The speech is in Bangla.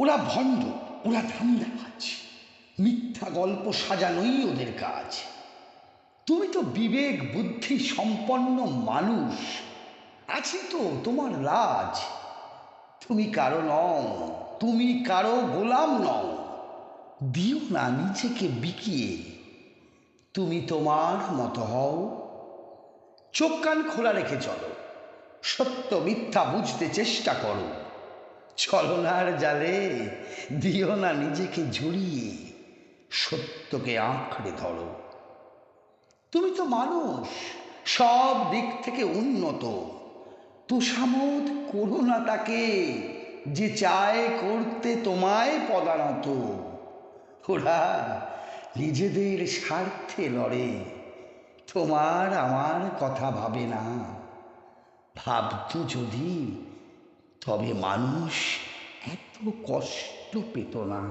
ওরা ভণ্ড, ওরা ধান্দাবাজ, মিথ্যা গল্প সাজানোই ওদের কাজ। তুমি তো বিবেক বুদ্ধি সম্পন্ন মানুষ, আছে তো তোমার লাজ। তুমি কারো নও, তুমি কারো গোলাম নও, দিও না নিজেকে বিকিয়ে। তুমি তোমার মতো হও, চোখ কান খোলা রেখে চলো, সত্য মিথ্যা বুঝতে চেষ্টা করো। ছলনার জালে দিও না নিজেকে জড়িয়ে, সত্যকে আঁকড়ে ধরো। তুমি তো মানুষ, সব দিক থেকে উন্নত, তোষামোদ করো না তাকে যে চায় করতে তোমায় পদানত। ওরা নিজেদের স্বার্থে লড়ে, তোমার আমার কথা ভাবে না। ভাবতো যদি, তবে মানুষ এত কষ্ট পেত না।